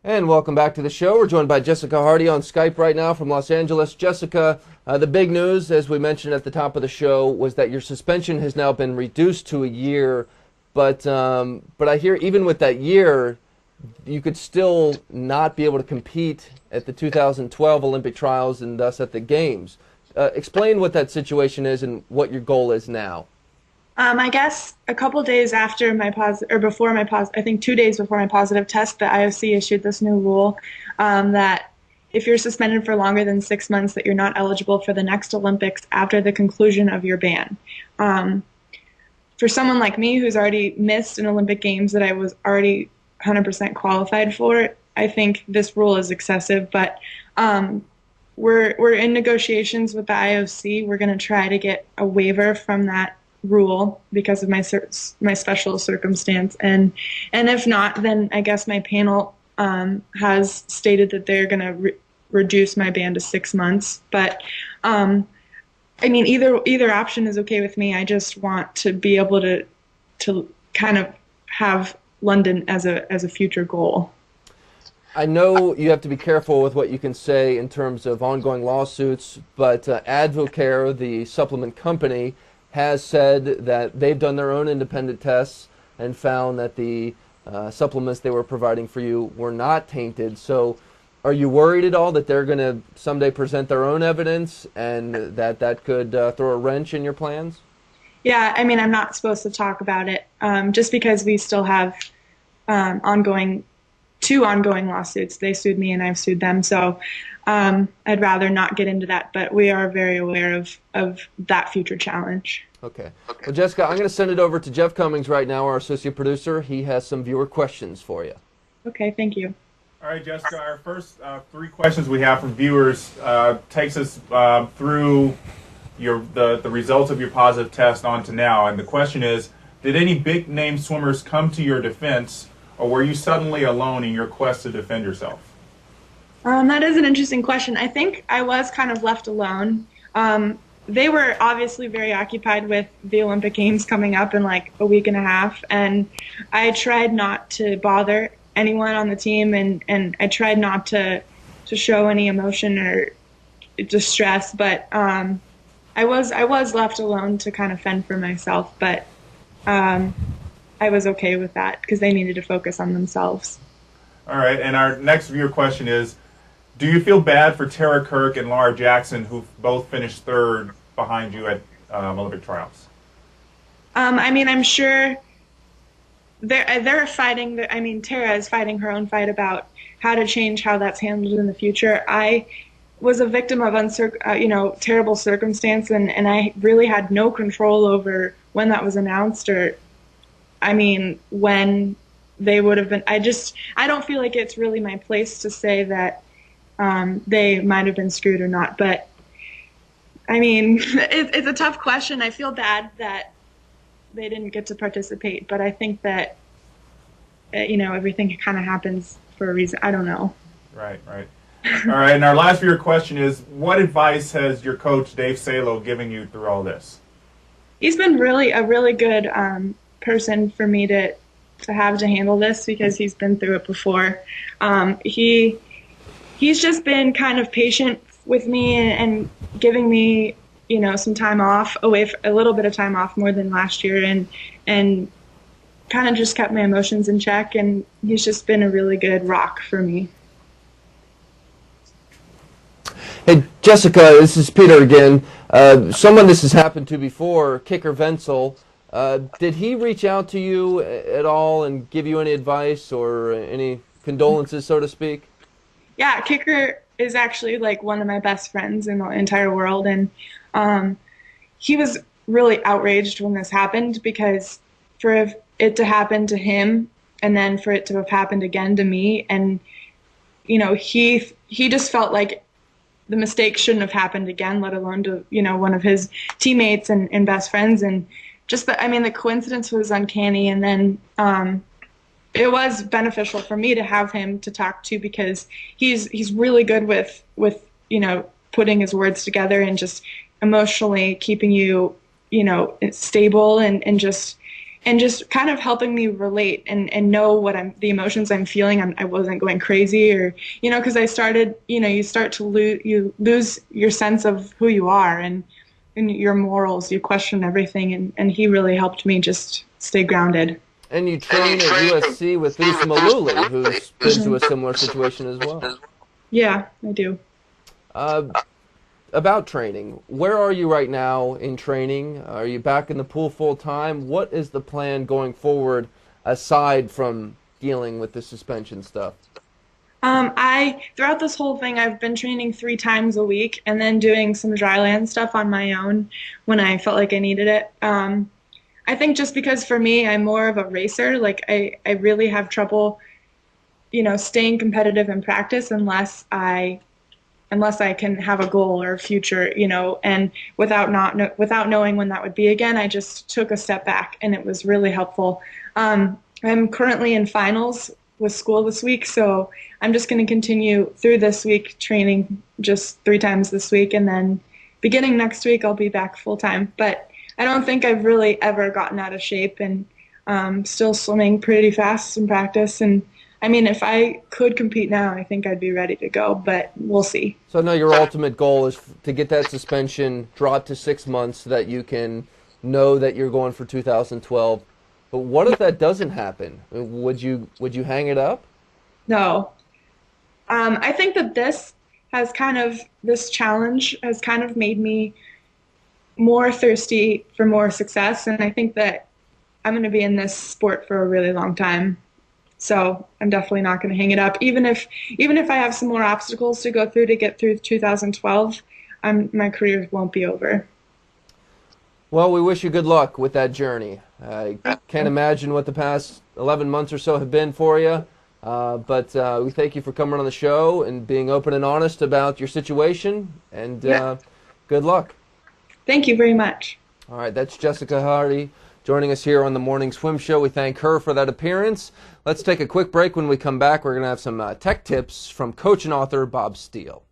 And welcome back to the show. We're joined by Jessica Hardy on Skype right now from Los Angeles. Jessica, the big news, as we mentioned at the top of the show, was that your suspension has now been reduced to a year. But I hear even with that year, you could still not be able to compete at the 2012 Olympic trials and thus at the Games. Explain what that situation is and what your goal is now. I guess a couple days after my before my I think 2 days before my positive test, the IOC issued this new rule that if you're suspended for longer than 6 months, that you're not eligible for the next Olympics after the conclusion of your ban. For someone like me who's already missed an Olympic Games that I was already 100% qualified for, I think this rule is excessive. But we're in negotiations with the IOC. We're going to try to get a waiver from that rule because of my special circumstance, and if not, then I guess my panel has stated that they're going to reduce my ban to 6 months. But I mean, either option is okay with me. I just want to be able to kind of have London as a future goal. I know you have to be careful with what you can say in terms of ongoing lawsuits, but Advocare, the supplement company, has said that they've done their own independent tests and found that the supplements they were providing for you were not tainted. So are you worried at all that they're going to someday present their own evidence and that could throw a wrench in your plans? Yeah, I mean, I'm not supposed to talk about it just because we still have two ongoing lawsuits. They sued me and I've sued them. So I'd rather not get into that, but we are very aware of that future challenge. Okay. Well, Jessica, I'm going to send it over to Jeff Cummings right now, our associate producer. He has some viewer questions for you. Okay, thank you. All right, Jessica, our first 3 questions we have from viewers takes us through the results of your positive test on to now. And the question is, did any big-name swimmers come to your defense, or were you suddenly alone in your quest to defend yourself? That is an interesting question. I think I was kind of left alone. They were obviously very occupied with the Olympic Games coming up in like a week and a half, and I tried not to bother anyone on the team, and I tried not to show any emotion or distress, but I was left alone to kind of fend for myself, but I was okay with that because they needed to focus on themselves. All right, and our next viewer question is, do you feel bad for Tara Kirk and Laura Jackson, who both finished 3rd behind you at Olympic trials? I mean, I'm sure they're fighting. I mean, Tara is fighting her own fight about how to change how that's handled in the future. I was a victim of terrible circumstance, and I really had no control over when that was announced, or I mean, when they would have been. I don't feel like it's really my place to say that they might have been screwed or not. But I mean, it's a tough question. I feel bad that they didn't get to participate, but I think that everything kind of happens for a reason. I don't know. Right. All right, and our last viewer question is, what advice has your coach Dave Salo given you through all this? He's been a really good person for me to have to handle this because he's been through it before. He's just been kind of patient with me and giving me, some time off, a little bit of time off more than last year, and kind of just kept my emotions in check, and he's just been a really good rock for me. Hey, Jessica, this is Peter again. Someone this has happened to before, Kicker Wenzel. Did he reach out to you at all and give you any advice or any condolences, so to speak? Yeah, Kicker is actually like one of my best friends in the entire world, and he was really outraged when this happened because for it to happen to him and then for it to have happened again to me, and he just felt like the mistake shouldn't have happened again, let alone to one of his teammates and best friends, and just the coincidence was uncanny, and then it was beneficial for me to have him to talk to because he's really good with putting his words together and just emotionally keeping you stable, and just and just kind of helping me relate and know what the emotions I'm feeling. I wasn't going crazy or, because I started, you start to lose your sense of who you are and your morals. You question everything. And he really helped me just stay grounded. And you train at USC with Usama Luli, who's been to a similar situation as well. Yeah, I do. About training, where are you right now in training? Are you back in the pool full time? What is the plan going forward aside from dealing with the suspension stuff? Throughout this whole thing, I've been training 3 times a week and then doing some dryland stuff on my own when I felt like I needed it. I think just because for me, I'm more of a racer, like I really have trouble, staying competitive in practice unless I can have a goal or a future, and without knowing when that would be again, I just took a step back and it was really helpful. I'm currently in finals with school this week, so I'm just going to continue through this week training just 3 times this week, and then beginning next week I'll be back full time. But I don't think I've really ever gotten out of shape, and still swimming pretty fast in practice. And I mean, if I could compete now, I think I'd be ready to go, but we'll see. So now your ultimate goal is to get that suspension dropped to 6 months so that you can know that you're going for 2012. But what if that doesn't happen? Would you hang it up? No. I think that this challenge has kind of made me more thirsty for more success, and I think that I'm going to be in this sport for a really long time. So I'm definitely not going to hang it up. Even if I have some more obstacles to go through to get through 2012, my career won't be over. Well, we wish you good luck with that journey. I can't imagine what the past 11 months or so have been for you, but we thank you for coming on the show and being open and honest about your situation, and good luck. Thank you very much. All right, that's Jessica Hardy joining us here on the Morning Swim Show. We thank her for that appearance. Let's take a quick break. When we come back, we're going to have some tech tips from coach and author Bob Steele.